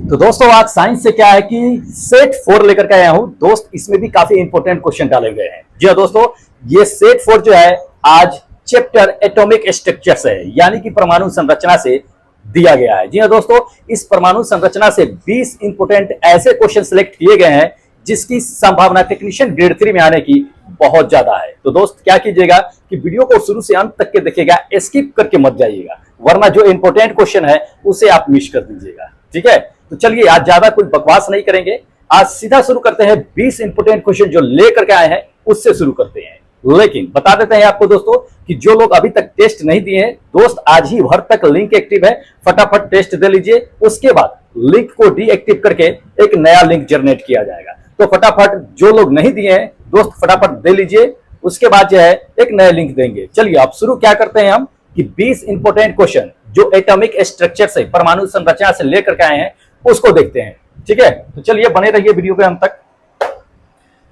तो दोस्तों आज साइंस से क्या है कि सेट 4 लेकर के आया हूं दोस्त। इसमें भी काफी इंपॉर्टेंट क्वेश्चन डाले गए हैं। जी हाँ दोस्तों, ये सेट 4 जो है आज चैप्टर एटॉमिक स्ट्रक्चर्स है, यानी कि परमाणु संरचना से दिया गया है। जी हाँ दोस्तों, इस परमाणु संरचना से 20 इंपॉर्टेंट ऐसे क्वेश्चन सिलेक्ट किए गए हैं जिसकी संभावना टेक्नीशियन ग्रेड 3 में आने की बहुत ज्यादा है। तो दोस्त क्या कीजिएगा कि वीडियो को शुरू से अंत तक के देखिएगा, स्किप करके मत जाइएगा, वरना जो इंपॉर्टेंट क्वेश्चन है उसे आप मिस कर दीजिएगा। ठीक है, तो चलिए आज ज्यादा कुछ बकवास नहीं करेंगे, आज सीधा शुरू करते हैं। 20 इंपोर्टेंट क्वेश्चन जो लेकर के आए हैं उससे शुरू करते हैं। लेकिन बता देते हैं आपको दोस्तों कि जो लोग अभी तक टेस्ट नहीं दिए हैं दोस्त, आज ही भर तक लिंक एक्टिव है, फटाफट टेस्ट दे लीजिए। उसके बाद लिंक को डीएक्टिव करके एक नया लिंक जनरेट किया जाएगा। तो फटाफट जो लोग नहीं दिए हैं दोस्त फटाफट दे लीजिए, उसके बाद जो है एक नया लिंक देंगे। चलिए अब शुरू क्या करते हैं हम कि 20 इंपोर्टेंट क्वेश्चन जो एटॉमिक स्ट्रक्चर से, परमाणु संरचना से लेकर के आए हैं उसको देखते हैं। ठीक है, तो चलिए बने रहिए वीडियो पे अंत तक।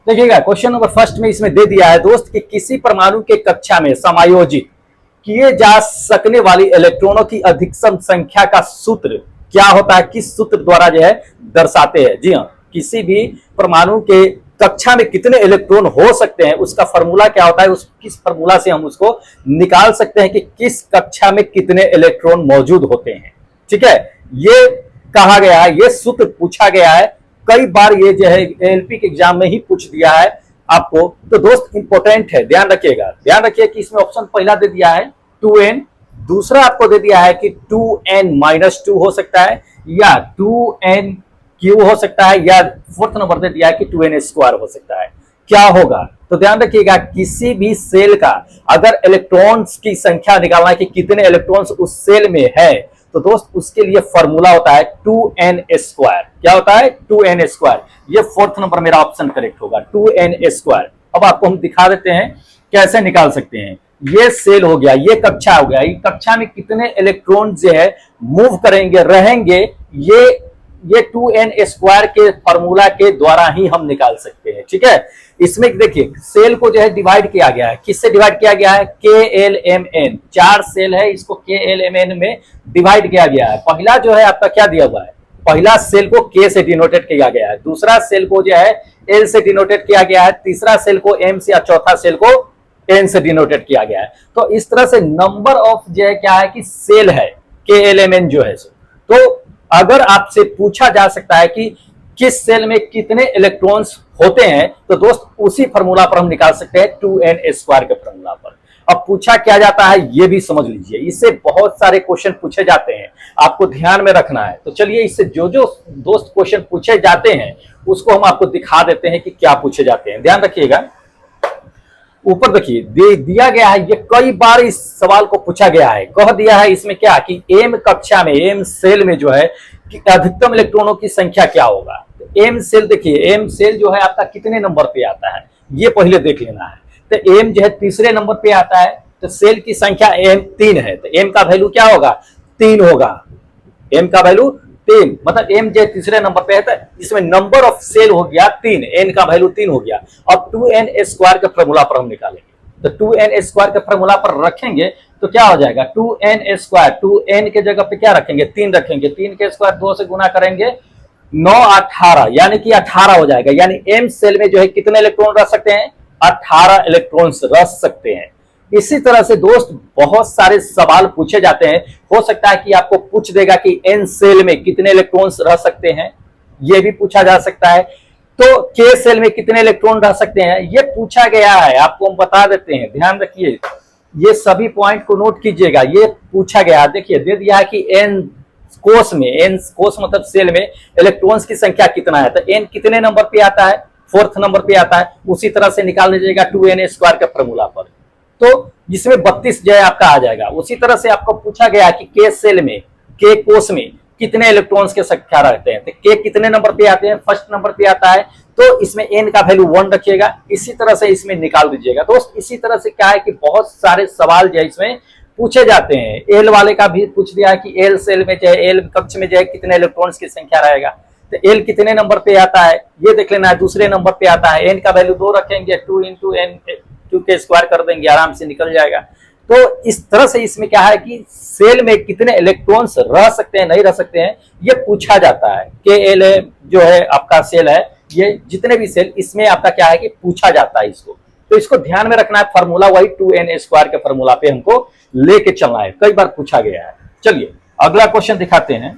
देखिएगा क्वेश्चन नंबर फर्स्ट में इसमें दे दिया है दोस्त कि किसी परमाणु के कक्षा में समायोजित किए जा सकने वाली इलेक्ट्रॉनों की अधिकतम संख्या का सूत्र क्या होता है, किस सूत्र द्वारा जो है दर्शाते हैं। जी हाँ, किसी भी परमाणु के कक्षा में कितने इलेक्ट्रॉन हो सकते हैं उसका फॉर्मूला क्या होता है, उस किस फॉर्मूला से हम उसको निकाल सकते हैं कि किस कक्षा में कितने इलेक्ट्रॉन मौजूद होते हैं। ठीक है, ये कहा गया है, ये सूत्र पूछा गया है कई बार, ये जो है एलपी के एग्जाम में ही पूछ दिया है आपको। तो दोस्त इंपॉर्टेंट है, ध्यान रखिएगा। ध्यान रखिए कि इसमें ऑप्शन पहला दे दिया है 2n, दूसरा आपको दे दिया है कि 2n-2 हो सकता है या 2n क्यू हो सकता है, या फोर्थ नंबर दे दिया है कि 2n² हो सकता है। क्या होगा तो ध्यान रखिएगा, किसी भी सेल का अगर इलेक्ट्रॉन्स की संख्या निकालना है कि कितने इलेक्ट्रॉन्स उस सेल में है, तो दोस्त उसके लिए फॉर्मूला होता है 2n²। क्या होता है 2n²। ये फोर्थ नंबर मेरा ऑप्शन करेक्ट होगा, 2n²। अब आपको हम दिखा देते हैं कैसे निकाल सकते हैं। ये सेल हो गया, ये कक्षा हो गया, ये कक्षा में कितने इलेक्ट्रॉन जो है मूव करेंगे, रहेंगे, ये 2n² के फॉर्मूला के द्वारा ही हम निकाल सकते हैं। ठीक है, इसमें देखिए सेल को जो है डिवाइड किया गया है, किससे डिवाइड किया गया है, KLMN। 4 सेल है, इसको KLMN में डिवाइड किया गया है। पहला जो है आपका क्या दिया हुआ है, पहला सेल को K से डिनोटेड किया गया है, दूसरा सेल को जो है L से डिनोटेड किया गया है, तीसरा सेल को M से, या चौथा सेल को N से डिनोटेड किया गया है। तो इस तरह से नंबर ऑफ जो है क्या है कि सेल है KLMN जो है। तो अगर आपसे पूछा जा सकता है कि किस सेल में कितने इलेक्ट्रॉन्स होते हैं, तो दोस्त उसी फॉर्मूला पर हम निकाल सकते हैं 2n² के फॉर्मूला पर। अब पूछा क्या जाता है ये भी समझ लीजिए, इससे बहुत सारे क्वेश्चन पूछे जाते हैं, आपको ध्यान में रखना है। तो चलिए इससे जो जो दोस्त क्वेश्चन पूछे जाते हैं उसको हम आपको दिखा देते हैं कि क्या पूछे जाते हैं। ध्यान रखिएगा, ऊपर देखिए दिया गया है, ये कई बार इस सवाल को पूछा गया है। कह दिया है इसमें क्या कि एम कक्षा में, एम सेल में जो है कि अधिकतम इलेक्ट्रॉनों की संख्या क्या होगा। तो एम सेल देखिए, एम सेल जो है आपका कितने नंबर पे आता है ये पहले देख लेना है। तो एम जो है तीसरे नंबर पे आता है, तो सेल की संख्या एम 3 है, तो एम का वैल्यू क्या होगा 3 होगा। एम का वैल्यू 3, मतलब एम जो तीसरे नंबर पे है, तो इसमें नंबर ऑफ सेल हो गया 3, एन का वैल्यू 3 हो गया। अब 2n² के फॉर्मूला पर हम निकालेंगे, तो 2n² के फॉर्मूला पर रखेंगे तो क्या हो जाएगा 2n², 2n के जगह पे क्या रखेंगे 3 रखेंगे, 3 के स्क्वायर 2 से गुना करेंगे 9 18, यानी कि 18 हो जाएगा। यानी एम सेल में जो है कितने इलेक्ट्रॉन रख सकते हैं, 18 इलेक्ट्रॉन्स रख सकते हैं। इसी तरह से दोस्त बहुत सारे सवाल पूछे जाते हैं, हो सकता है कि आपको पूछ देगा कि एन सेल में कितने इलेक्ट्रॉन्स रह सकते हैं, यह भी पूछा जा सकता है। तो के सेल में कितने इलेक्ट्रॉन रह सकते हैं ये पूछा गया है, आपको हम बता देते हैं। ध्यान रखिए, ये सभी पॉइंट को नोट कीजिएगा, ये पूछा गया। देखिए दे दिया है कि एन कोष में, एन कोष मतलब सेल में इलेक्ट्रॉन्स की संख्या कितना है, तो एन कितने नंबर पे आता है, 4th नंबर पे आता है। उसी तरह से निकाल लीजिएगा 2n² के फॉर्मूला पर, तो जिसमें 32 जो है आपका आ जाएगा। उसी तरह से आपको पूछा गया कि के सेल में, के कोष में कितने इलेक्ट्रॉन्स के संख्या रहते हैं, तो के कितने नंबर पे आते हैं, 1st नंबर पे आता है, तो इसमें एन का वैल्यू 1 रखिएगा। इसी तरह से इसमें निकाल दीजिएगा दोस्त। इसी तरह से क्या है कि बहुत सारे सवाल जो है इसमें पूछे जाते हैं। एल वाले का भी पूछ दिया है कि एल सेल में जो है, एल कक्ष में जो है कितने इलेक्ट्रॉन्स की संख्या रहेगा, तो एल कितने नंबर पे आता है ये देख लेना है, दूसरे नंबर पे आता है। एन का वैल्यू 2 रखेंगे, 2 × n 2 के स्क्वायर कर देंगे, आराम से निकल जाएगा। तो इस तरह से इसमें क्या है कि सेल में कितने इलेक्ट्रॉन्स रह सकते हैं, नहीं रह सकते हैं, ये पूछा जाता है। KL जो है आपका सेल है, ये जितने भी सेल, इसमें आपका क्या है कि पूछा जाता है इसको। तो इसको ध्यान में रखना है, फार्मूला वही 2n² के फार्मूला पे हमको लेके चलना है, कई बार पूछा गया है। चलिए अगला क्वेश्चन दिखाते हैं।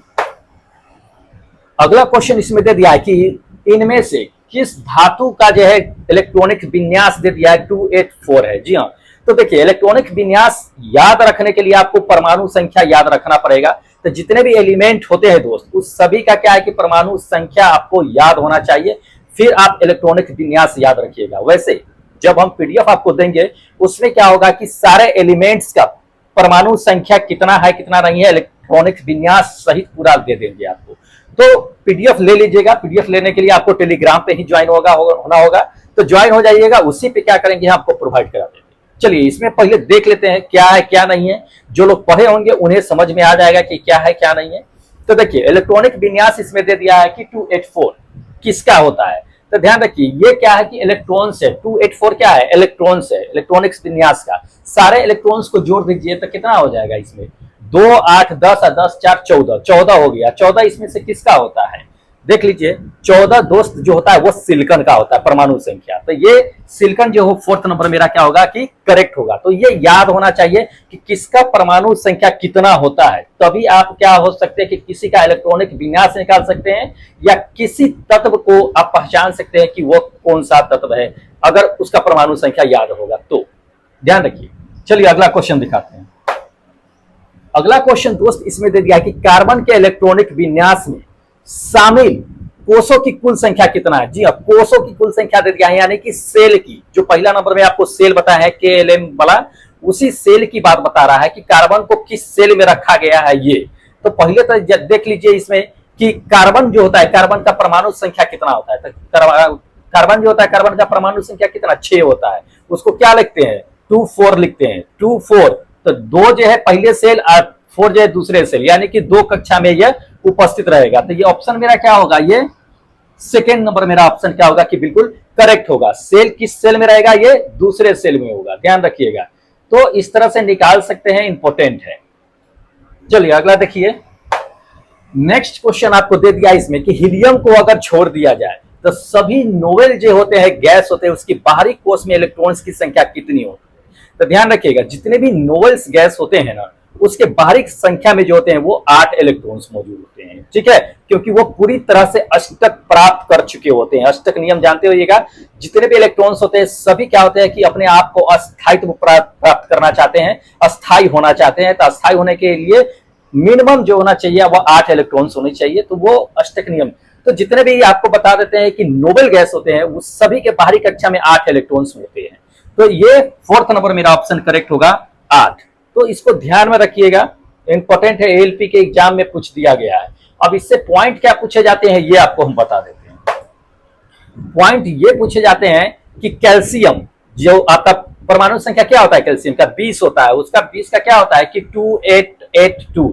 अगला क्वेश्चन इसमें दे दिया है कि इनमें से किस धातु का जो है इलेक्ट्रॉनिक विन्यास दे दिया है 284 है। जी हाँ, तो देखिए इलेक्ट्रॉनिक विन्यास याद रखने के लिए आपको परमाणु संख्या याद रखना पड़ेगा। तो जितने भी एलिमेंट होते हैं दोस्त, उस सभी का क्या है कि परमाणु संख्या आपको याद होना चाहिए, फिर आप इलेक्ट्रॉनिक विन्यास याद रखिएगा। वैसे जब हम PDF आपको देंगे, उसमें क्या होगा कि सारे एलिमेंट्स का परमाणु संख्या कितना है कितना नहीं है, इलेक्ट्रॉनिक विन्यास सहित पूरा दे देंगे आपको। तो PDF ले लीजिएगा। PDF लेने के लिए आपको टेलीग्राम पे ही ज्वाइन होना होगा, तो ज्वाइन हो जाइएगा। उसी पे क्या करेंगे, आपको प्रोवाइड करा देंगे। चलिए इसमें पहले देख लेते हैं क्या है क्या नहीं है। जो लोग पढ़े होंगे उन्हें समझ में आ जाएगा कि क्या है क्या नहीं है। तो देखिए इलेक्ट्रॉनिक विन्यास इसमें दे दिया है कि 284 किसका होता है। तो ध्यान रखिए ये क्या है कि इलेक्ट्रॉन्स है। 284 क्या है, इलेक्ट्रॉन्स है, इलेक्ट्रॉनिक्स विन्यास का। सारे इलेक्ट्रॉन्स को जोड़ दीजिए तो कितना हो जाएगा इसमें, 2 8 10 और 10 4 14, 14 हो गया। 14 इसमें से किसका होता है, देख लीजिए 14 दोस्त जो होता है वो सिलिकॉन का होता है परमाणु संख्या। तो ये सिलिकॉन जो हो 4th नंबर मेरा क्या होगा कि करेक्ट होगा। तो ये याद होना चाहिए कि किसका परमाणु संख्या कितना होता है, तभी आप क्या हो सकते हैं कि किसी का इलेक्ट्रॉनिक विन्यास निकाल सकते हैं या किसी तत्व को आप पहचान सकते हैं कि वो कौन सा तत्व है, अगर उसका परमाणु संख्या याद होगा तो। ध्यान रखिए। चलिए अगला क्वेश्चन दिखाते हैं। अगला क्वेश्चन दोस्त इसमें दे दिया कि कार्बन के इलेक्ट्रॉनिक विन्यास में शामिल कोषों की कुल संख्या कितना है। जी हाँ, कोषों की कुल संख्या दे दिया है, यानी कि सेल की। जो पहला नंबर में आपको सेल बताया है KLM वाला, उसी सेल की बात बता रहा है कि कार्बन को किस सेल में रखा गया है ये। तो पहले तो देख लीजिए इसमें कि कार्बन जो होता है, कार्बन का परमाणु संख्या कितना होता है। तो कार्बन जो होता है, कार्बन का परमाणु संख्या कितना, 6 होता है। उसको क्या लिखते हैं, 2 4 लिखते हैं, 2 4। तो 2 जो है पहले सेल और 4 जो है दूसरे सेल, यानी कि 2 कक्षा में यह उपस्थित रहेगा। तो ये ऑप्शन मेरा क्या होगा, ये सेकेंड नंबर मेरा ऑप्शन क्या होगा कि बिल्कुल करेक्ट होगा। सेल किस सेल में रहेगा, ये दूसरे सेल में होगा, ध्यान रखिएगा। तो इस तरह से निकाल सकते हैं, इंपॉर्टेंट है। चलिए अगला देखिए। नेक्स्ट क्वेश्चन आपको दे दिया इसमें कि हीलियम को अगर छोड़ दिया जाए तो सभी नोवेल जो होते हैं, गैस होते हैं, उसकी बाहरी कोष में इलेक्ट्रॉन्स की संख्या कितनी होती है। तो ध्यान रखिएगा जितने भी नोवेल्स गैस होते हैं ना, उसके बाहरी संख्या में जो होते हैं वो 8 इलेक्ट्रॉन्स मौजूद होते हैं। ठीक है, क्योंकि वो पूरी तरह से अष्टक प्राप्त कर चुके होते हैं। अष्टक नियम जानते होइएगा, जितने भी इलेक्ट्रॉन्स होते हैं सभी क्या होते हैं कि अपने आप को अस्थायित्व प्राप्त करना चाहते हैं, अस्थायी होना चाहते हैं। तो अस्थायी होने के लिए मिनिमम जो होना चाहिए वो 8 इलेक्ट्रॉन्स होने चाहिए। तो वो अष्टक नियम। तो जितने भी आपको बता देते हैं कि नोबेल गैस होते हैं, वो सभी के बाहरी कक्षा में 8 इलेक्ट्रॉन्स होते हैं। तो ये 4th नंबर मेरा ऑप्शन करेक्ट होगा, 8। तो इसको ध्यान में रखिएगा, इंपॉर्टेंट है, ALP के एग्जाम में पूछ दिया गया है। अब इससे पॉइंट क्या पूछे जाते हैं ये आपको हम बता देते हैं। पॉइंट ये पूछे जाते हैं कि कैल्शियम जो आपका परमाणु संख्या क्या होता है, कैल्शियम का 20 होता है, उसका 20 का क्या होता है कि 2882।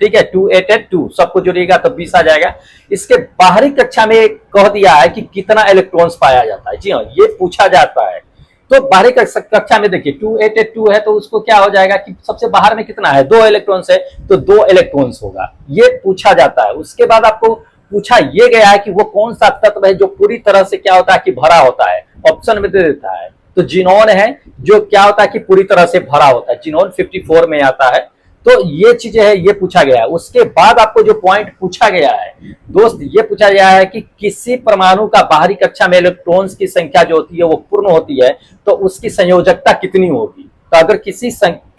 ठीक है, 2882 सबको जोड़िएगा तो 20 आ जाएगा। इसके बाहरी कक्षा में कह दिया है कि कितना इलेक्ट्रॉन्स पाया जाता है। जी हाँ, ये पूछा जाता है। तो बाहरी कक्षा में देखिए 2882 है, तो उसको क्या हो जाएगा कि सबसे बाहर में कितना है, 2 इलेक्ट्रॉन्स है, तो 2 इलेक्ट्रॉन्स होगा। ये पूछा जाता है। उसके बाद आपको पूछा ये गया है कि वो कौन सा तत्व है जो पूरी तरह से क्या होता है कि भरा होता है, ऑप्शन में दे देता है। तो जिनोन है जो क्या होता है कि पूरी तरह से भरा होता है, जिनोन 54 में आता है। तो ये चीजें है, ये पूछा गया है। उसके बाद आपको जो पॉइंट पूछा गया है दोस्त, ये पूछा गया है कि किसी परमाणु का बाहरी कक्षा में इलेक्ट्रॉन्स की संख्या जो होती है वो पूर्ण होती है, तो उसकी संयोजकता कितनी होगी। तो अगर किसी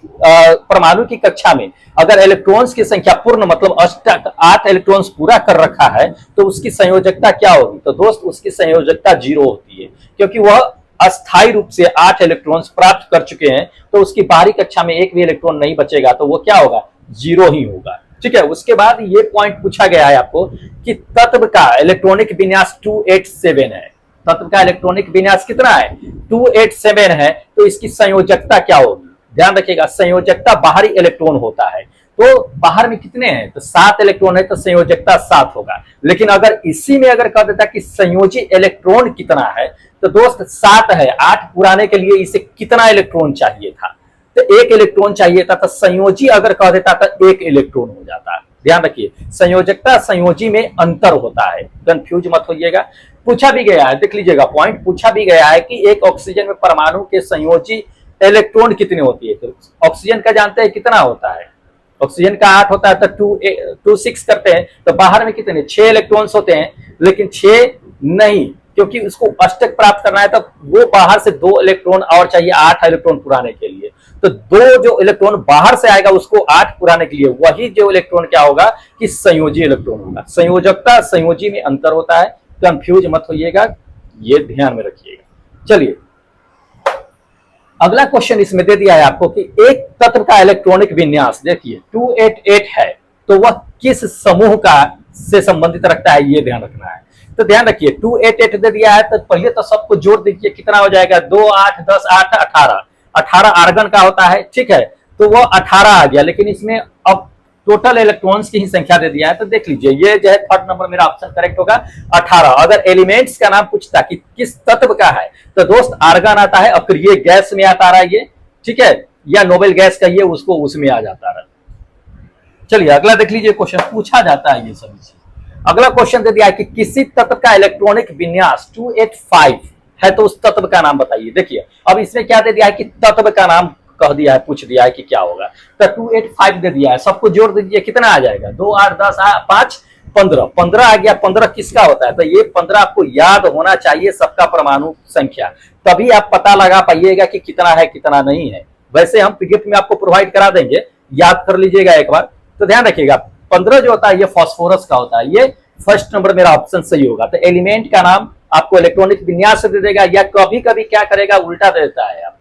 परमाणु की कक्षा में अगर इलेक्ट्रॉन्स की संख्या पूर्ण मतलब 8 इलेक्ट्रॉन्स पूरा कर रखा है, तो उसकी संयोजकता क्या होगी। तो दोस्त उसकी संयोजकता 0 होती है, क्योंकि वह अस्थायी रूप से 8 इलेक्ट्रॉन्स प्राप्त कर चुके हैं। तो उसकी बाहरी कक्षा में एक भी इलेक्ट्रॉन नहीं बचेगा, तो वो क्या होगा, 0 ही होगा। ठीक है, उसके बाद ये पॉइंट पूछा गया है आपको कि तत्व का इलेक्ट्रॉनिक विन्यास 287 है। तत्व का इलेक्ट्रॉनिक विन्यास कितना है, 287 है। तो इसकी संयोजकता क्या होगी, ध्यान रखिएगा। संयोजकता बाहरी इलेक्ट्रॉन होता है, तो बाहर में कितने हैं, तो 7 इलेक्ट्रॉन है, तो संयोजकता 7 होगा। लेकिन अगर इसी में अगर कह देता कि संयोजी इलेक्ट्रॉन कितना है, तो दोस्त 7 है। 8 पुराने के लिए इसे कितना इलेक्ट्रॉन चाहिए था। तो एक इलेक्ट्रॉन चाहिए था, तो संयोजी अगर कह देता तो एक इलेक्ट्रॉन हो जाता। ध्यान रखिए, संयोजकता संयोजी में अंतर होता है, कंफ्यूज मत होइएगा। पूछा भी गया है, देख लीजिएगा पॉइंट, पूछा भी गया है कि एक ऑक्सीजन में परमाणु के संयोजी इलेक्ट्रॉन कितने होती है। तो ऑक्सीजन का जानते हैं कितना होता है, ऑक्सीजन का 8 होता है, तो 2 6 करते हैं, तो बाहर में कितने 6 इलेक्ट्रॉन्स होते हैं, लेकिन 6 नहीं, क्योंकि उसको अष्टक प्राप्त करना है, तो वो बाहर से 2 इलेक्ट्रॉन और चाहिए 8 इलेक्ट्रॉन पुराने के लिए। तो 2 जो इलेक्ट्रॉन बाहर से आएगा उसको 8 पुराने के लिए, वही जो इलेक्ट्रॉन क्या होगा कि संयोजी इलेक्ट्रॉन होगा। संयोजकता संयोजी में अंतर होता है, कंफ्यूज मत होइएगा, ये ध्यान में रखिएगा। चलिए अगला क्वेश्चन इसमें दे दिया है आपको कि एक तत्व का इलेक्ट्रॉनिक विन्यास देखिए 288 है, तो वह किस समूह का से संबंधित रखता है, ये ध्यान रखना है। तो ध्यान रखिए 288 दे दिया है, तो पहले तो सबको जोड़ दीजिए, कितना हो जाएगा 2 8 10 8 18, 18 आर्गन का होता है, ठीक है, तो वो 18 आ गया। लेकिन इसमें अब टोटल इलेक्ट्रॉन्स की ही संख्या दे दिया है, तो देख लीजिए ये जो है थर्ड नंबर मेरा ऑप्शन करेक्ट होगा 18। अगर एलिमेंट्स का नाम पूछता कि किस तत्व का है, तो दोस्त आर्गन आता है, अक्रिय गैस में आता रहा ये, ठीक है, या नोबेल गैस कहिए उसको, उसमें आ जाता रहा। चलिए अगला देख लीजिए, क्वेश्चन पूछा जाता है ये सभी चीज। अगला क्वेश्चन दे दिया है कि किसी तत्व का इलेक्ट्रॉनिक विन्यास 285 है, तो उस तत्व का नाम बताइए। देखिए अब इसमें क्या दे दिया है कि तत्व का नाम कह दिया है, पूछ दिया है कि क्या होगा, तो 285 दे दिया है, सबको जोड़ दीजिए, कितना आ जाएगा 2 8 10 5 15, 15 आ गया। 15 किसका होता है, तो ये 15 आपको याद होना चाहिए, सबका परमाणु संख्या, तभी आप पता लगा पाइएगा कि कितना है कितना नहीं है। वैसे हम पीडीएफ में आपको प्रोवाइड करा देंगे, याद कर लीजिएगा एक बार। तो ध्यान रखिएगा 15 जो होता है ये फास्फोरस का होता है, ये फर्स्ट नंबर मेरा ऑप्शन सही होगा। तो एलिमेंट का नाम आपको इलेक्ट्रॉनिक विन्यास दे देगा, या कभी कभी क्या करेगा उल्टा दे देता है आप,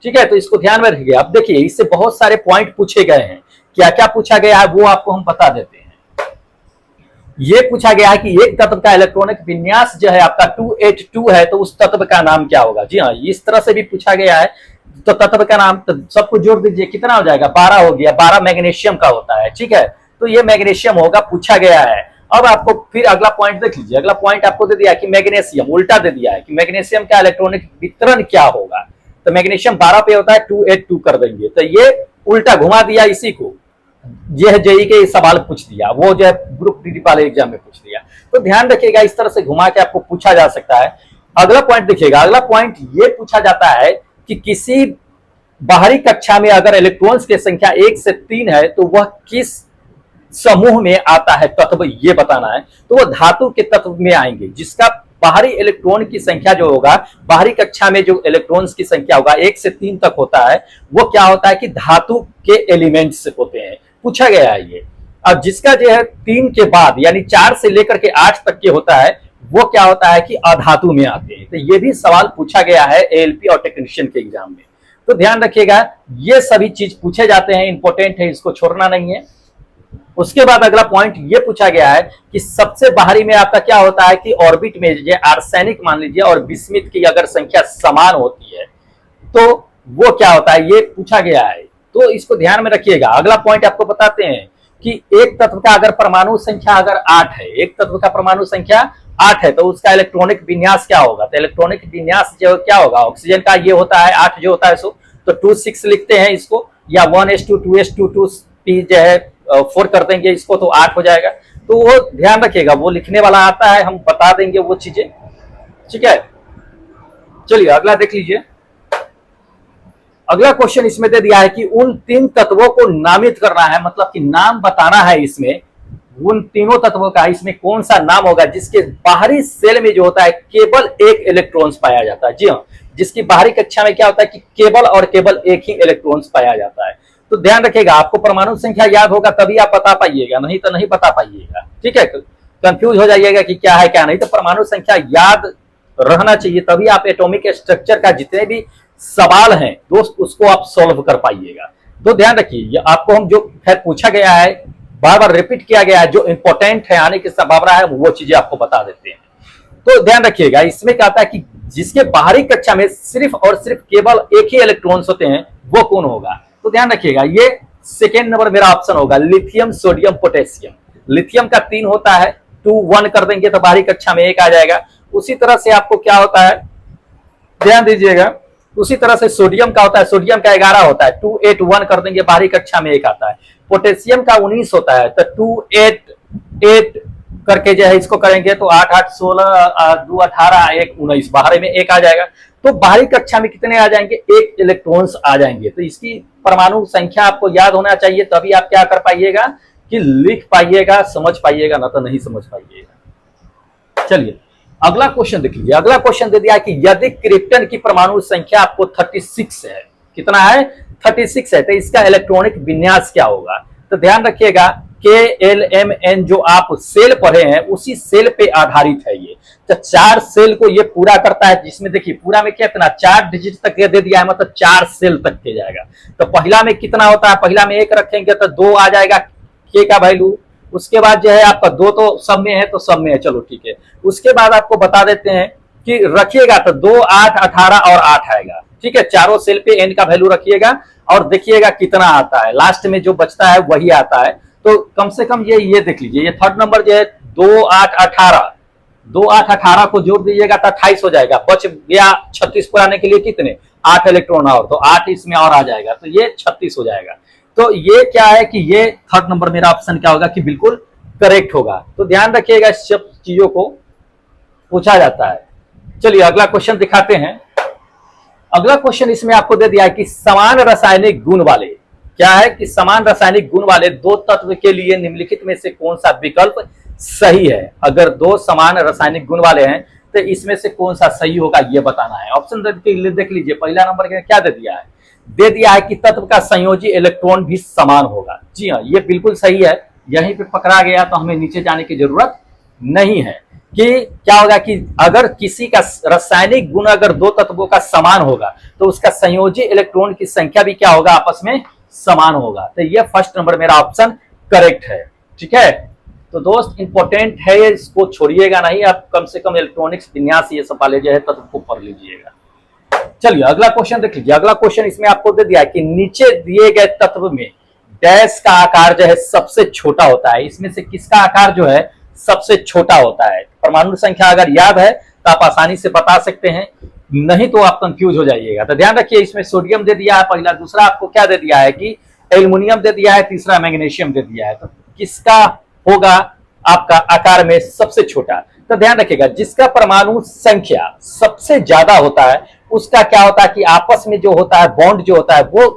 ठीक है, तो इसको ध्यान में रखिए। अब देखिए इससे बहुत सारे पॉइंट पूछे गए हैं, क्या क्या पूछा गया है वो आपको हम बता देते हैं। ये पूछा गया है कि एक तत्व का इलेक्ट्रॉनिक विन्यास जो है आपका 282 है, तो उस तत्व का नाम क्या होगा। जी हाँ, इस तरह से भी पूछा गया है, तो तत्व का नाम तो सबको जोड़ दीजिए, कितना हो जाएगा 12 हो गया, 12 मैग्नीशियम का होता है, ठीक है, तो ये मैग्नीशियम होगा, पूछा गया है। अब आपको फिर अगला पॉइंट देख लीजिए, अगला पॉइंट आपको दे दिया कि मैग्नीशियम, उल्टा दे दिया है कि मैग्नीशियम का इलेक्ट्रॉनिक वितरण क्या होगा, तो मैग्नीशियम 12 पे होता है, 282 कर देंगे, तो ये उल्टा घुमा दिया इसी को, ये जेई के सवाल पूछ दिया, वो जो है ग्रुप डी वाले एग्जाम में पूछ दिया। तो ध्यान रखिएगा, इस तरह से घुमा के आपको पूछा जा सकता है। अगला पॉइंट देखिएगा, अगला पॉइंट ये पूछा जाता है कि किसी बाहरी कक्षा में अगर इलेक्ट्रॉन्स की संख्या 1 से 3 है, तो वह किस समूह में आता है तत्व, ये बताना है। तो वह धातु के तत्व में आएंगे, जिसका बाहरी इलेक्ट्रॉन की संख्या जो होगा, बाहरी कक्षा में जो इलेक्ट्रॉन्स की संख्या होगा 1 से 3 तक होता है, वो क्या होता है कि धातु के एलिमेंट्स होते हैं, पूछा गया है ये। अब जिसका जो है 3 के बाद यानी 4 से लेकर के 8 तक के होता है, वो क्या होता है कि अधातु में आते हैं। तो ये भी सवाल पूछा गया है एएलपी और टेक्नीशियन के एग्जाम में, तो ध्यान रखिएगा, ये सभी चीज पूछे जाते हैं, इंपॉर्टेंट है, इसको छोड़ना नहीं है। उसके बाद अगला पॉइंट ये पूछा गया है कि सबसे बाहरी में आपका क्या होता है कि ऑर्बिट में आर्सेनिक मान लीजिए और बिस्मिथ की अगर संख्या समान होती है, तो वो क्या होता है, ये पूछा गया है, तो इसको ध्यान में रखिएगा। अगला पॉइंट आपको बताते हैं कि एक तत्व का अगर परमाणु संख्या अगर 8 है, एक तत्व का परमाणु संख्या 8 है, तो उसका इलेक्ट्रॉनिक विन्यास क्या होगा। तो इलेक्ट्रॉनिक विन्यास जो क्या होगा, ऑक्सीजन का ये होता है 8 जो होता है सो, तो 2 6 लिखते हैं इसको, या 1s2 2s2 2p जो है 4 कर देंगे इसको, तो 8 हो जाएगा। तो वो ध्यान रखिएगा, वो लिखने वाला आता है, हम बता देंगे वो चीजें, ठीक है। चलिए अगला देख लीजिए, अगला क्वेश्चन इसमें दे दिया है कि उन 3 तत्वों को नामित करना है, मतलब कि नाम बताना है इसमें, उन तीनों तत्वों का इसमें कौन सा नाम होगा जिसके बाहरी सेल में जो होता है केवल एक इलेक्ट्रॉन्स पाया जाता है। जी हाँ, जिसकी बाहरी कक्षा में क्या होता है कि केवल और केवल एक ही इलेक्ट्रॉन्स पाया जाता है। तो ध्यान रखिएगा, आपको परमाणु संख्या याद होगा तभी आप बता पाइएगा, नहीं तो नहीं बता पाइएगा, ठीक है, कंफ्यूज हो जाइएगा कि क्या है क्या नहीं। तो परमाणु संख्या याद रहना चाहिए, तभी आप एटॉमिक स्ट्रक्चर का जितने भी सवाल हैं दोस्त उसको आप सॉल्व कर पाइएगा। तो ध्यान रखिए, आपको हम जो पूछा गया है बार बार रिपीट किया गया है, जो इंपॉर्टेंट है आने की संभावना है वो चीजें आपको बता देते हैं। तो ध्यान रखिएगा, इसमें क्या होता है कि जिसके बाहरी कक्षा में सिर्फ और सिर्फ केवल एक ही इलेक्ट्रॉन्स होते हैं, वो कौन होगा। तो ध्यान रखिएगा, ये सेकेंड नंबर मेरा ऑप्शन होगा, लिथियम सोडियम पोटेशियम। लिथियम का 3 होता है, 2 1 कर देंगे तो बाहरी कक्षा में 1 आ जाएगा। उसी तरह से आपको क्या होता है, ध्यान दीजिएगा, उसी तरह से सोडियम का होता है, सोडियम का 11 होता है, 281 कर देंगे, बाहरी कक्षा में 1 आता है। पोटेशियम का 19 होता है, तो 288 करके जो है इसको करेंगे तो 8 8 16 2 18 1 19, बाहर में 1 आ जाएगा। तो बाहरी कक्षा में कितने आ जाएंगे? 1 इलेक्ट्रॉन्स आ जाएंगे। तो इसकी परमाणु संख्या आपको याद होना चाहिए, तभी आप क्या कर पाइएगा कि लिख पाइएगा, समझ पाइएगा, ना तो नहीं समझ पाइएगा। चलिए अगला क्वेश्चन देख लीजिए। अगला क्वेश्चन दे दिया कि यदि क्रिप्टन की परमाणु संख्या आपको 36 है, कितना है? 36 है, तो इसका इलेक्ट्रॉनिक विन्यास क्या होगा? तो ध्यान रखिएगा KLMN जो आप सेल पढ़े हैं उसी सेल पे आधारित है ये। तो 4 सेल को ये पूरा करता है, जिसमें देखिए पूरा में कितना 4 डिजिट तक दे दिया है, मतलब 4 सेल तक के जाएगा। तो पहला में कितना होता है? पहला में 1 रखेंगे तो 2 आ जाएगा K का वैल्यू। उसके बाद जो है आपका 2 तो सब में है, तो सब में है, चलो ठीक है। उसके बाद आपको बता देते हैं कि रखिएगा तो 2 8 18 और 8 आएगा, ठीक है। चारों सेल पे n का वैल्यू रखिएगा और देखिएगा कितना आता है, लास्ट में जो बचता है वही आता है। तो कम से कम ये देख लीजिए, ये थर्ड नंबर जो है 2 8 18, 2 8 18 को जोड़ दीजिएगा तो 28 हो जाएगा। बच गया 36 पर आने के लिए कितने? 8 इलेक्ट्रॉन और, तो 8 इसमें और आ जाएगा, तो ये 36 हो जाएगा। तो ये क्या है कि ये थर्ड नंबर मेरा ऑप्शन क्या होगा कि बिल्कुल करेक्ट होगा। तो ध्यान रखिएगा, इस सब चीजों को पूछा जाता है। चलिए अगला क्वेश्चन दिखाते हैं। अगला क्वेश्चन इसमें आपको दे दिया है कि समान रासायनिक गुण वाले, क्या है कि समान रासायनिक गुण वाले 2 तत्व के लिए निम्नलिखित में से कौन सा विकल्प सही है? अगर 2 समान रासायनिक गुण वाले हैं तो इसमें से कौन सा सही होगा ये बताना है। ऑप्शन देख लीजिए। पहला नंबर क्या दे दिया है? दे दिया है कि तत्व का संयोजी इलेक्ट्रॉन भी समान होगा। जी हाँ, ये बिल्कुल सही है। यहीं पे पकड़ा गया तो हमें नीचे जाने की जरूरत नहीं है। कि क्या होगा कि अगर किसी का रासायनिक गुण अगर 2 तत्वों का समान होगा तो उसका संयोजी इलेक्ट्रॉन की संख्या भी क्या होगा? आपस में समान होगा। तो ये फर्स्ट नंबर मेरा ऑप्शन करेक्ट है, ठीक है। तो दोस्त इंपॉर्टेंट है, इसको छोड़िएगा नहीं, आप कम से कम इलेक्ट्रॉनिक्स विन्यास ये सब वाले जो है तत्व को पढ़ लीजिएगा। चलिए अगला क्वेश्चन देख लीजिए। अगला क्वेश्चन इसमें आपको दे दिया है कि नीचे दिए गए तत्व में डैश का आकार जो है सबसे छोटा होता है, इसमें से किसका आकार जो है सबसे छोटा होता है? परमाणु संख्या अगर याद है तो आप आसानी से बता सकते हैं, नहीं तो आप कंफ्यूज हो जाइएगा। तो ध्यान रखिए, इसमें सोडियम दे दिया है पहला, दूसरा आपको क्या दे दिया है कि एल्युमिनियम दे दिया है, तीसरा मैग्नीशियम दे दिया है। तो किसका होगा आपका आकार में सबसे छोटा? तो ध्यान रखिएगा, जिसका परमाणु संख्या सबसे ज्यादा होता है उसका क्या होता है कि आपस में जो होता है बॉन्ड जो होता है वो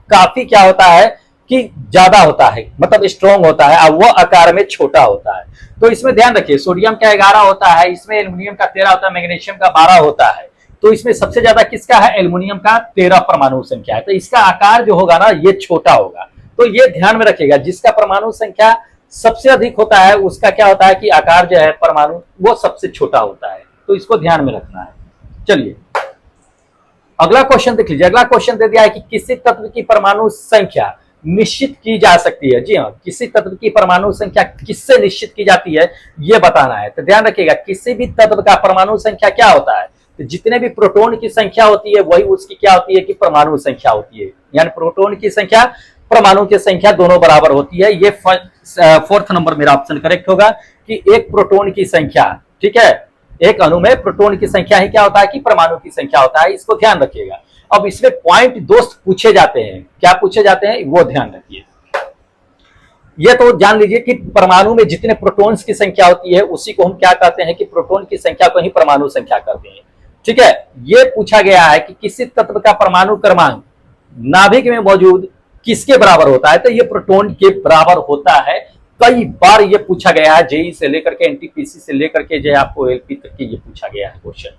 काफी क्या होता है कि ज्यादा होता है, मतलब स्ट्रॉन्ग होता है, और वो आकार में छोटा होता है। तो इसमें ध्यान रखिए, सोडियम का 11 होता है, इसमें एल्युमिनियम का 13 होता है, मैग्नीशियम का 12 होता है। तो इसमें सबसे ज्यादा किसका है? एल्युमिनियम का 13 परमाणु संख्या है। तो इसका आकार जो होगा ना ये छोटा होगा। तो ये ध्यान में रखिएगा, जिसका परमाणु संख्या सबसे अधिक होता है उसका क्या होता है कि आकार जो है परमाणु वो सबसे छोटा होता है। तो इसको ध्यान में रखना है। चलिए अगला क्वेश्चन देख लीजिए। अगला क्वेश्चन दे दिया है कि किसी तत्व की परमाणु संख्या निश्चित की जा सकती है। जी हाँ, किसी तत्व की परमाणु संख्या किससे निश्चित की जाती है ये बताना है। तो ध्यान रखिएगा, किसी भी तत्व का परमाणु संख्या क्या होता है? तो जितने भी प्रोटॉन की संख्या होती है वही उसकी क्या होती है कि परमाणु संख्या होती है। यानी प्रोटॉन की संख्या परमाणु की संख्या दोनों बराबर होती है। ये फोर्थ नंबर मेरा ऑप्शन करेक्ट होगा कि एक प्रोटॉन की संख्या, ठीक है, एक अणु में प्रोटॉन की संख्या ही क्या होता है कि परमाणु की संख्या होता है। इसको ध्यान रखिएगा। अब इसमें पॉइंट दोस्त पूछे जाते हैं, क्या पूछे जाते हैं वो ध्यान रखिए। ये तो जान लीजिए कि परमाणु में जितने प्रोटॉन्स की संख्या होती है उसी को हम क्या कहते हैं कि प्रोटॉन की संख्या को ही परमाणु संख्या कहते हैं, ठीक है। ये पूछा गया है कि किसी तत्व का परमाणु क्रमांक नाभिक में मौजूद किसके बराबर होता है? तो ये प्रोटॉन के बराबर होता है। कई बार ये पूछा गया है, जेई से लेकर के एनटीपीसी से लेकर के जो है आपको एलपी तक के ये पूछा गया है क्वेश्चन।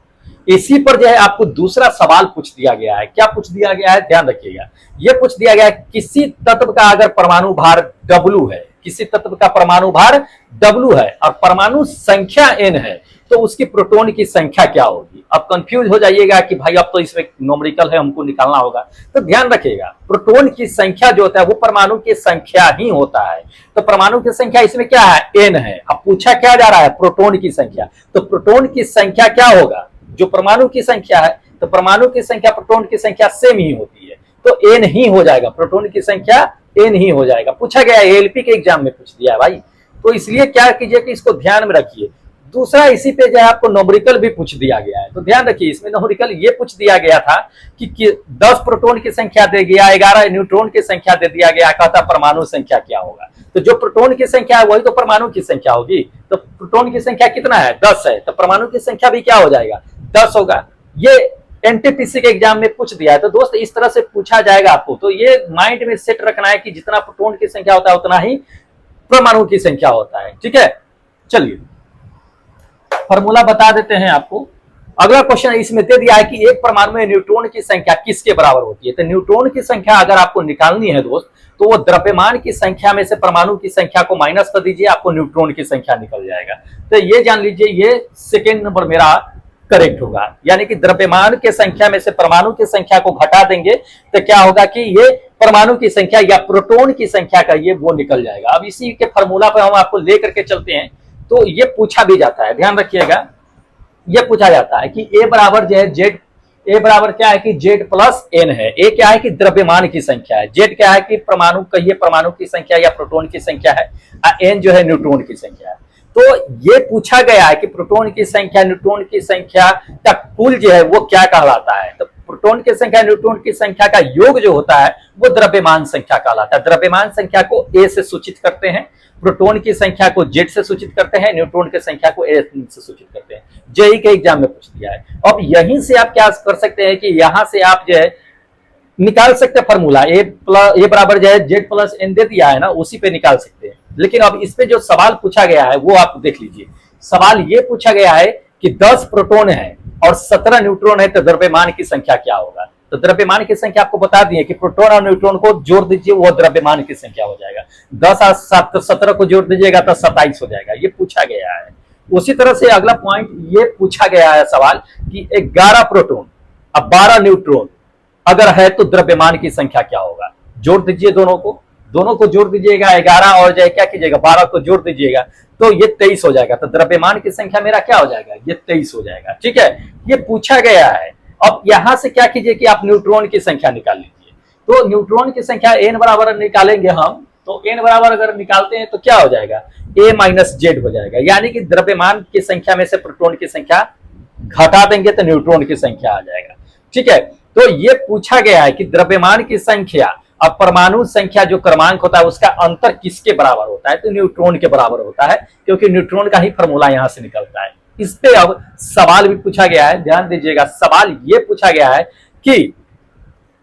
इसी पर जो है आपको दूसरा सवाल पूछ दिया गया है। क्या पूछ दिया गया है? ध्यान रखिएगा, ये पूछ दिया गया है किसी तत्व का अगर परमाणु भार W है, किसी तत्व का परमाणु भार W है और परमाणु संख्या N है, तो उसकी प्रोटॉन की संख्या क्या होगी? अब कंफ्यूज हो जाइएगा कि भाई अब तो इसमें न्यूमेरिकल है, हमको निकालना होगा। तो ध्यान रखिएगा, प्रोटॉन की संख्या जो होता है वो परमाणु की संख्या ही होता है। तो परमाणु की संख्या इसमें क्या है? N है। अब पूछा क्या जा रहा है? प्रोटॉन की संख्या। तो प्रोटॉन की संख्या क्या होगा? जो परमाणु की संख्या है, तो परमाणु की संख्या प्रोटॉन की संख्या सेम ही होती है, तो N ही हो जाएगा। प्रोटॉन की संख्या N ही हो जाएगा। पूछा गया है, एलपी के एग्जाम में पूछ दिया है भाई। तो इसलिए क्या कीजिए कि इसको ध्यान में रखिए, दूसरा इसी पे जो है आपको न्यूमेरिकल भी पूछ दिया गया है। तो ध्यान रखिए, इसमें न्यूमेरिकल ये पूछ दिया गया था कि 10 प्रोटॉन की संख्या दे दिया, 11 न्यूट्रॉन की संख्या दे दिया गया, कहता परमाणु संख्या क्या होगा। तो जो प्रोटॉन की संख्या है वही तो परमाणु की संख्या होगी। तो प्रोटॉन की संख्या कितना है, 10 है, तो परमाणु की संख्या भी क्या हो जाएगा, 10 होगा। ये एनटीपीसी के एग्जाम में पूछ दिया है। तो दोस्त इस तरह से पूछा जाएगा आपको, तो ये माइंड में सेट रखना है कि जितना प्रोटॉन की संख्या होता है उतना ही परमाणु की संख्या होता है। ठीक है, चलिए फॉर्मूला बता देते हैं आपको। अगला क्वेश्चन इसमें दे दिया है कि एक परमाणु में न्यूट्रॉन की संख्या किसके बराबर होती है। तो न्यूट्रॉन की संख्या अगर आपको निकालनी है दोस्त, तो वो द्रव्यमान की संख्या में से परमाणु की संख्या को माइनस कर दीजिए, आपको न्यूट्रॉन की संख्या निकल जाएगा। तो ये जान लीजिए, ये सेकेंड नंबर मेरा करेक्ट होगा, यानी कि द्रव्यमान के संख्या में से परमाणु की संख्या को घटा देंगे तो क्या होगा कि ये परमाणु की संख्या या प्रोटॉन की संख्या का ये वो निकल जाएगा। अब इसी के फॉर्मूला पर हम आपको लेकर के चलते हैं। तो ये पूछा भी जाता है, ध्यान रखिएगा, ये पूछा जाता है कि ए बराबर जो है जेड, ए बराबर क्या है कि जेड प्लस एन है। ए क्या है कि द्रव्यमान की संख्या है, जेड क्या है कि परमाणु, कहिए परमाणु की संख्या या प्रोटॉन की संख्या है, एन जो है न्यूट्रॉन की संख्या है। तो ये पूछा गया है कि प्रोटॉन की संख्या न्यूट्रॉन की संख्या का कुल जो है वो क्या कहलाता है। तो प्रोटॉन की संख्या न्यूट्रॉन की संख्या का योग जो होता है वो द्रव्यमान संख्या कहलाता है। द्रव्यमान संख्या को ए से सूचित करते हैं, प्रोटॉन की संख्या को जेड से सूचित करते हैं, न्यूट्रॉन की संख्या को ए से सूचित करते हैं। जेई के एग्जाम में पूछ दिया है। अब यहीं से आप क्या कर सकते हैं कि यहां से आप जो है निकाल सकते हैं फॉर्मूला, ए बराबर जो है जेड प्लस एन दे दिया है ना, उसी पे निकाल सकते हैं। लेकिन अब इस पे जो सवाल पूछा गया है वो आप देख लीजिए। सवाल ये पूछा गया है कि 10 प्रोटॉन है और 17 न्यूट्रॉन है, तो द्रव्यमान की संख्या क्या होगा। तो द्रव्यमान की संख्या आपको बता दिए कि प्रोटॉन और न्यूट्रॉन को जोड़ दीजिए, वो द्रव्यमान की संख्या हो जाएगा। 10 और 17 को जोड़ दीजिएगा तो 27 हो जाएगा। ये पूछा गया है। उसी तरह से अगला पॉइंट ये पूछा गया है सवाल कि 11 प्रोटॉन और 12 न्यूट्रॉन अगर है तो द्रव्यमान की संख्या क्या होगा। जोड़ दीजिए दोनों को जोड़ दीजिएगा, 11 और जो क्या कीजिएगा 12 को जोड़ दीजिएगा तो ये 23 हो जाएगा। तो द्रव्यमान की संख्या मेरा क्या हो जाएगा, ये 23 हो जाएगा। ठीक है, ये पूछा गया है। अब यहां से क्या कीजिए कि आप न्यूट्रॉन की संख्या निकाल लीजिए। तो न्यूट्रॉन की संख्या एन बराबर निकालेंगे हम, तो एन बराबर अगर निकालते हैं तो क्या हो जाएगा, ए माइनस जेड हो जाएगा। यानी कि द्रव्यमान की संख्या में से प्रोटॉन की संख्या घटा देंगे तो न्यूट्रॉन की संख्या आ जाएगा। ठीक है, तो ये पूछा गया है कि द्रव्यमान की संख्या और परमाणु संख्या जो क्रमांक होता है उसका अंतर किसके बराबर होता है। तो न्यूट्रॉन के बराबर होता है, क्योंकि न्यूट्रॉन का ही फॉर्मूला यहां से निकलता है। इस पे अब सवाल भी पूछा गया है, ध्यान दीजिएगा। सवाल ये पूछा गया है कि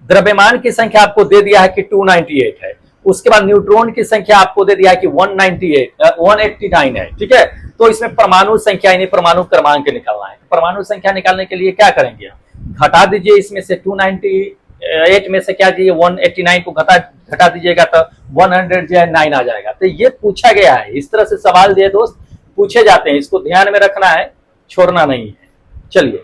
द्रव्यमान की संख्या आपको दे दिया है कि 298 है, उसके बाद न्यूट्रॉन की संख्या आपको दे दिया है कि 189 है। ठीक है, तो इसमें परमाणु संख्या यानी परमाणु क्रमांक निकालना है। परमाणु संख्या निकालने के लिए क्या करेंगे, घटा दीजिए इसमें से 298 में से क्या दीजिए 189 को घटा दीजिएगा तो 109 आ जाएगा। तो ये पूछा गया है। इस तरह से सवाल दिए दोस्त पूछे जाते हैं, इसको ध्यान में रखना है, छोड़ना नहीं है। चलिए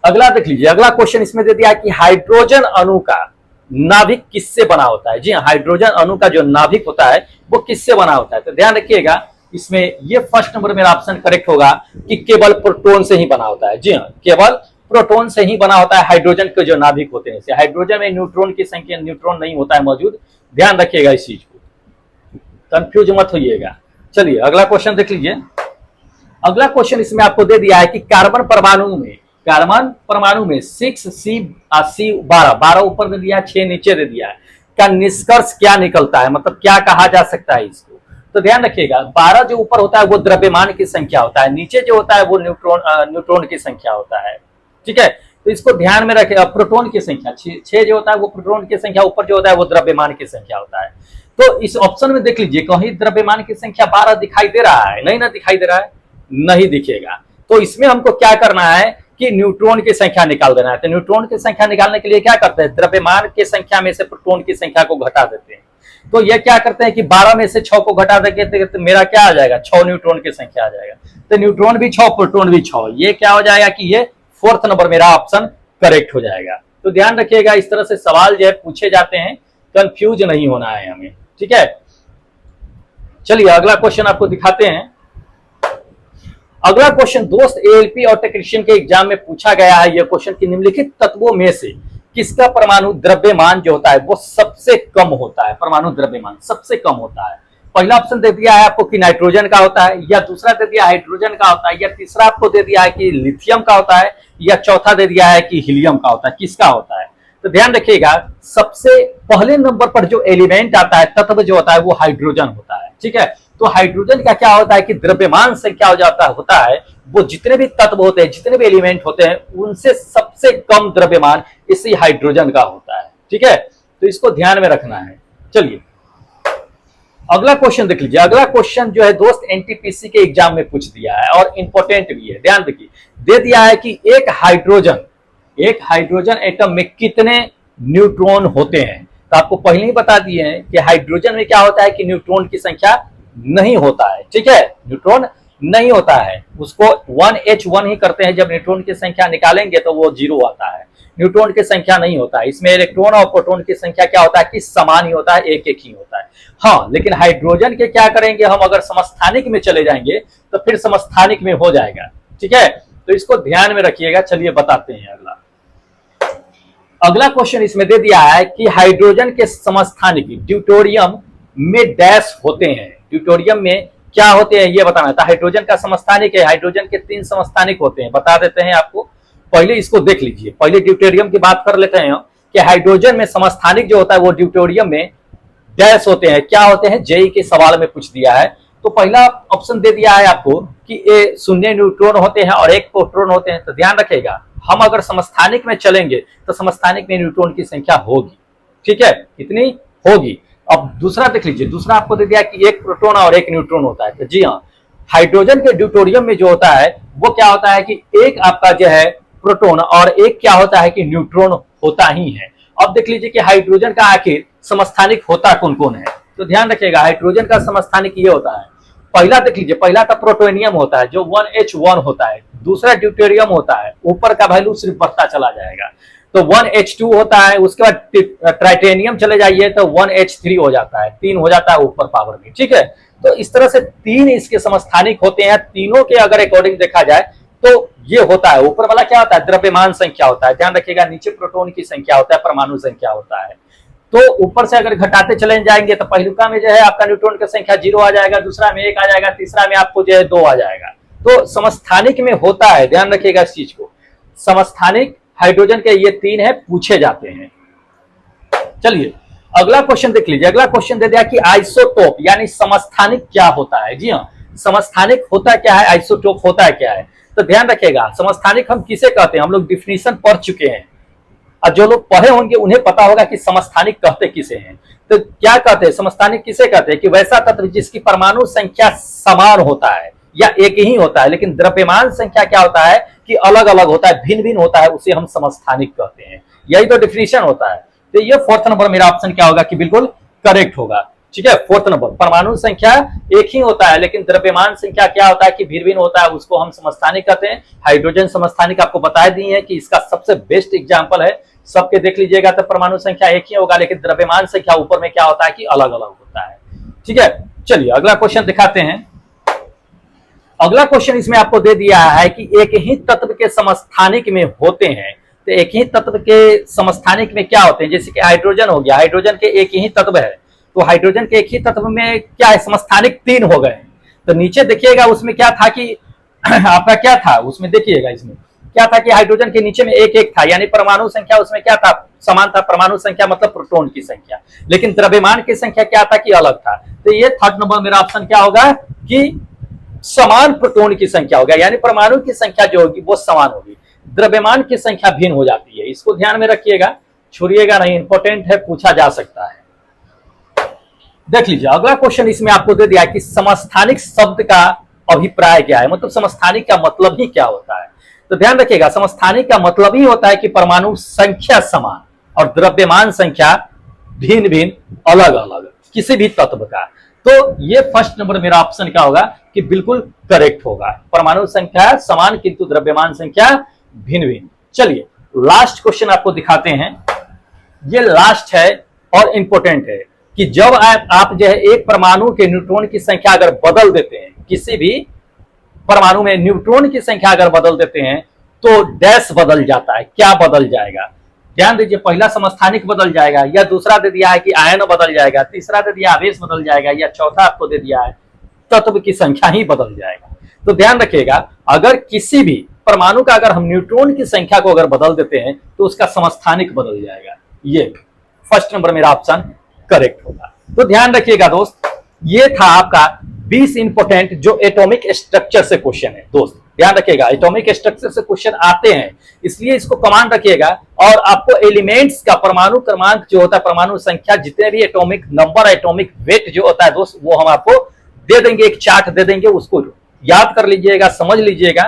अगला देख लीजिए। अगला क्वेश्चन इसमें दे दिया है कि हाइड्रोजन अणु का नाभिक किससे बना होता है। जी हाँ, हाइड्रोजन अणु का जो नाभिक होता है वो किससे बना होता है। तो ध्यान रखिएगा, इसमें ये फर्स्ट नंबर मेरा ऑप्शन करेक्ट होगा कि केवल प्रोटॉन से ही बना होता है। जी हाँ, केवल प्रोटॉन से ही बना होता है हाइड्रोजन के जो नाभिक होते हैं। हाइड्रोजन में न्यूट्रॉन की संख्या, न्यूट्रॉन नहीं होता है मौजूद, ध्यान रखिएगा इस चीज को, कंफ्यूज मत होइएगा। चलिए अगला क्वेश्चन देख लीजिए। अगला क्वेश्चन इसमें आपको दे दिया है कि कार्बन परमाणु में 6C12 ऊपर दे दिया है, 6 नीचे दे दिया है, का निष्कर्ष क्या निकलता है, मतलब क्या कहा जा सकता है इसको। तो ध्यान रखिएगा, 12 जो ऊपर होता है वो द्रव्यमान की संख्या होता है, नीचे जो होता है वो न्यूट्रॉन की संख्या होता है। ठीक है, तो इसको ध्यान में रखिएगा। प्रोटॉन की संख्या 6 जो होता है वो प्रोटॉन की संख्या, ऊपर जो होता है वो द्रव्यमान की संख्या होता है। तो इस ऑप्शन में देख लीजिए, कहीं द्रव्यमान की संख्या 12 दिखाई दे रहा है, नहीं ना दिखाई दे रहा है, नहीं दिखेगा। तो इसमें हमको क्या करना है कि न्यूट्रॉन की संख्या निकाल देना है। तो न्यूट्रॉन की संख्या निकालने के लिए क्या करते हैं, द्रव्यमान की संख्या में से प्रोटॉन की संख्या को घटा देते हैं। तो ये क्या करते हैं कि 12 में से 6 को घटा देंगे तो मेरा क्या आ जाएगा, 6 न्यूट्रॉन की संख्या आ जाएगा। तो न्यूट्रॉन भी 6, प्रोटॉन भी 6, ये क्या हो जाएगा कि ये फोर्थ नंबर मेरा ऑप्शन करेक्ट हो जाएगा। तो ध्यान रखिएगा, इस तरह से सवाल जो है पूछे जाते हैं, कंफ्यूज नहीं होना है हमें। ठीक है, चलिए अगला क्वेश्चन आपको दिखाते हैं। अगला क्वेश्चन दोस्त एएलपी और टेक्नीशियन के एग्जाम में पूछा गया है। यह क्वेश्चन कि निम्नलिखित तत्वों में से किसका परमाणु द्रव्यमान जो होता है वो सबसे कम होता है। परमाणु द्रव्यमान सबसे कम होता है। पहला ऑप्शन दे दिया है आपको कि नाइट्रोजन का होता है, या दूसरा दे दिया हाइड्रोजन का होता है, या तीसरा आपको दे दिया है कि लिथियम का होता है, या चौथा दे दिया है कि हीलियम का होता है, किसका होता है। तो ध्यान रखिएगा, सबसे पहले नंबर पर जो एलिमेंट आता है, तत्व जो होता है, वो हाइड्रोजन होता है। ठीक है, तो हाइड्रोजन का क्या होता है कि द्रव्यमान संख्या हो जाता होता है, वो जितने भी तत्व होते हैं, जितने भी एलिमेंट होते हैं, उनसे सबसे कम द्रव्यमान इसी हाइड्रोजन का होता है। ठीक है, तो इसको ध्यान में रखना है। चलिए अगला क्वेश्चन देख लीजिए। अगला क्वेश्चन जो है दोस्त एनटीपीसी के एग्जाम में पूछ दिया है और इंपॉर्टेंट भी है, ध्यान देखिए। दे दिया है कि एक हाइड्रोजन एटम में कितने न्यूट्रॉन होते हैं। तो आपको पहले ही बता दिए हैं कि हाइड्रोजन में क्या होता है कि न्यूट्रॉन की संख्या नहीं होता है। ठीक है, न्यूट्रॉन नहीं होता है, उसको 1H1 ही करते हैं। जब न्यूट्रॉन की संख्या निकालेंगे तो वो 0 आता है, न्यूट्रॉन की संख्या नहीं होता है। इसमें इलेक्ट्रॉन और प्रोटॉन की संख्या क्या होता है कि समान ही होता है, एक एक ही होता है। हाँ, लेकिन हाइड्रोजन के क्या करेंगे हम, अगर समस्थानिक में चले जाएंगे तो फिर समस्थानिक में हो जाएगा। ठीक है, तो इसको ध्यान में रखिएगा। चलिए बताते हैं अगला क्वेश्चन इसमें दे दिया है कि हाइड्रोजन के समस्थानिक ड्यूटेरियम में डैश होते हैं। ड्यूटेरियम में क्या होते हैं ये बताना था। हाइड्रोजन का समस्थानिक है, हाइड्रोजन के 3 समस्थानिक होते हैं, बता देते हैं आपको। पहले इसको देख लीजिए, पहले ड्यूटेरियम की बात कर लेते हैं कि हाइड्रोजन में समस्थानिक जो होता है वो ड्यूटेरियम में डैश होते हैं। क्या होते हैं, जेई के सवाल में पूछ दिया है। तो पहला ऑप्शन दे दिया है आपको कि ये 0 न्यूट्रॉन होते हैं और 1 प्रोटॉन होते हैं। तो ध्यान रखिएगा, हम अगर समस्थानिक में चलेंगे तो समस्थानिक में न्यूट्रॉन की संख्या होगी। ठीक है, कितनी होगी। अब दूसरा देख लीजिए, दूसरा आपको दे दिया कि 1 प्रोटॉन और 1 न्यूट्रॉन होता है। तो जी हाँ, हाइड्रोजन के ड्यूटेरियम में जो होता है वो क्या होता है कि एक आपका जो है प्रोटॉन और एक क्या होता है कि न्यूट्रॉन होता ही है। अब देख लीजिए कि हाइड्रोजन का आखिर समस्थानिक होता कौन कौन है। तो ध्यान रखिएगा, हाइड्रोजन का समस्थानिक ये होता है। पहला देख लीजिए, पहला का प्रोटोनियम होता है जो 1H1 होता है। दूसरा ड्यूटेरियम होता है, ऊपर का वैल्यू सिर्फ बढ़ता चला जाएगा, तो 1H2 होता है। उसके बाद ट्राइटेनियम चले जाइए तो 1H3 हो जाता है, 3 हो जाता है ऊपर पावर में। ठीक है, तो इस तरह से 3 इसके समस्थानिक होते हैं। तीनों के अगर अकॉर्डिंग देखा जाए तो ये होता है। ऊपर वाला क्या होता है, द्रव्यमान संख्या होता है, ध्यान रखिएगा। नीचे प्रोटॉन की संख्या होता है, परमाणु संख्या होता है। तो ऊपर से अगर घटाते चले जाएंगे तो पहलुका में जो है आपका न्यूट्रॉन की संख्या 0 आ जाएगा, दूसरा में 1 आ जाएगा, तीसरा में आपको जो है 2 आ जाएगा। तो समस्थानिक में होता है, ध्यान रखिएगा इस चीज को। समस्थानिक हाइड्रोजन के ये 3 है, पूछे जाते हैं। चलिए अगला क्वेश्चन देख लीजिए। अगला क्वेश्चन दे दिया कि आइसोटोप यानी समस्थानिक क्या होता है। जी हाँ, समस्थानिक होता क्या है, आइसोटोप होता है क्या है। तो ध्यान रखिएगा, समस्थानिक हम किसे कहते हैं, हम लोग डिफिनीशन पढ़ चुके हैं और जो लोग पढ़े होंगे उन्हें पता होगा कि समस्थानिक कहते किसे हैं। तो क्या कहते हैं, समस्थानिक किसे कहते हैं कि वैसा तत्व जिसकी परमाणु संख्या समान होता है या एक ही होता है, लेकिन द्रव्यमान संख्या क्या होता है कि अलग अलग होता है, भिन्न भिन्न होता है, उसे हम समस्थानिक कहते हैं। यही तो डिफिनीशन होता है। तो ये 4th नंबर मेरा ऑप्शन क्या होगा कि बिल्कुल करेक्ट होगा। ठीक है, 4th नंबर, परमाणु संख्या एक ही होता है लेकिन द्रव्यमान संख्या क्या होता है कि भिन्न भिन्न होता है, उसको हम समस्थानिक कहते हैं। हाइड्रोजन समस्थानिक आपको बता दिए हैं कि इसका सबसे बेस्ट एग्जाम्पल है। सबके देख लीजिएगा तो परमाणु संख्या एक ही होगा लेकिन द्रव्यमान संख्या ऊपर में क्या होता है कि अलग अलग होता है। ठीक है, चलिए अगला क्वेश्चन दिखाते हैं। अगला क्वेश्चन इसमें आपको दे दिया है कि एक ही तत्व के समस्थानिक में होते हैं। तो एक ही तत्व के समस्थानिक में क्या होते हैं, जैसे कि हाइड्रोजन हो गया, हाइड्रोजन के एक ही तत्व है, तो हाइड्रोजन के एक ही तत्व में क्या है, समस्थानिक 3 हो गए। तो नीचे देखिएगा उसमें क्या था कि आपका क्या था, उसमें देखिएगा इसमें क्या था कि हाइड्रोजन के नीचे में 1 1 था, यानी परमाणु संख्या उसमें क्या था, समान था। परमाणु संख्या मतलब प्रोटॉन की संख्या, लेकिन द्रव्यमान की संख्या क्या था कि अलग था। तो ये 3rd नंबर मेरा ऑप्शन क्या होगा कि समान प्रोटॉन की संख्या होगा, यानी परमाणु की संख्या जो होगी वो समान होगी, द्रव्यमान की संख्या भिन्न हो जाती है। इसको ध्यान में रखिएगा, छोड़िएगा नहीं, इंपॉर्टेंट है, पूछा जा सकता है। देख लीजिए अगला क्वेश्चन इसमें आपको दे दिया कि समस्थानिक शब्द का अभिप्राय क्या है, मतलब समस्थानिक का मतलब ही क्या होता है। तो ध्यान रखिएगा, समस्थानिक का मतलब ही होता है कि परमाणु संख्या समान और द्रव्यमान संख्या भिन्न भिन्न अलग अलग किसी भी तत्व का। तो ये 1st नंबर मेरा ऑप्शन क्या होगा कि बिल्कुल करेक्ट होगा, परमाणु संख्या समान किंतु द्रव्यमान संख्या भिन्न भिन्न। चलिए लास्ट क्वेश्चन आपको दिखाते हैं। ये लास्ट है और इंपॉर्टेंट है कि जब आप जो है एक परमाणु के न्यूट्रॉन की संख्या अगर बदल देते हैं, किसी भी परमाणु में न्यूट्रॉन की संख्या अगर बदल देते हैं तो डैश बदल जाता है। क्या बदल जाएगा, ध्यान दीजिए, पहला समस्थानिक बदल जाएगा, या दूसरा दे दिया है कि आयन बदल जाएगा, तीसरा दे दिया आवेश बदल जाएगा, या चौथा आपको दे दिया है तत्व की संख्या ही बदल जाएगा। तो ध्यान रखिएगा, अगर किसी भी परमाणु का अगर हम न्यूट्रॉन की संख्या को अगर बदल देते हैं तो उसका समस्थानिक बदल जाएगा। ये फर्स्ट नंबर मेरा ऑप्शन करेक्ट होगा। तो ध्यान रखिएगा दोस्त, ये था आपका 20 इंपोर्टेंट जो एटॉमिक स्ट्रक्चर से क्वेश्चन है। दोस्त ध्यान रखिएगा, एटॉमिक स्ट्रक्चर से क्वेश्चन आते हैं, इसलिए इसको कमांड रखिएगा। और आपको एलिमेंट्स का परमाणु क्रमांक जो होता है, परमाणु संख्या, जितने भी एटॉमिक नंबर, एटॉमिक वेट जो होता है दोस्त, वो हम आपको दे देंगे, एक चार्ट दे देंगे, उसको याद कर लीजिएगा, समझ लीजिएगा,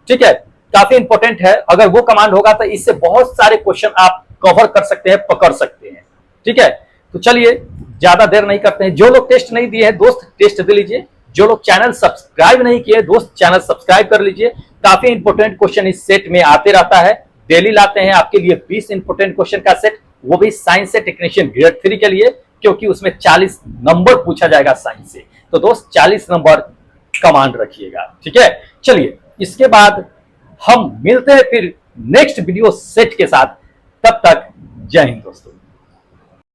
ठीक है। काफी इंपॉर्टेंट है, अगर वो कमांड होगा तो इससे बहुत सारे क्वेश्चन आप कवर कर सकते हैं, पकड़ सकते हैं, ठीक है। तो चलिए ज्यादा देर नहीं करते हैं। जो लोग टेस्ट नहीं दिए हैं दोस्त, टेस्ट दे लीजिए। जो लोग चैनल सब्सक्राइब नहीं किए दोस्त, चैनल सब्सक्राइब कर लीजिए। काफी इंपॉर्टेंट क्वेश्चन इस सेट में आते रहता है, डेली लाते हैं आपके लिए 20 इंपॉर्टेंट क्वेश्चन का सेट, वो भी साइंस से टेक्नीशियन ग्रेड 3 के लिए, क्योंकि उसमें 40 नंबर पूछा जाएगा साइंस से। तो दोस्त 40 नंबर कमांड रखिएगा, ठीक है। चलिए इसके बाद हम मिलते हैं फिर नेक्स्ट वीडियो सेट के साथ, तब तक जय हिंद दोस्तों।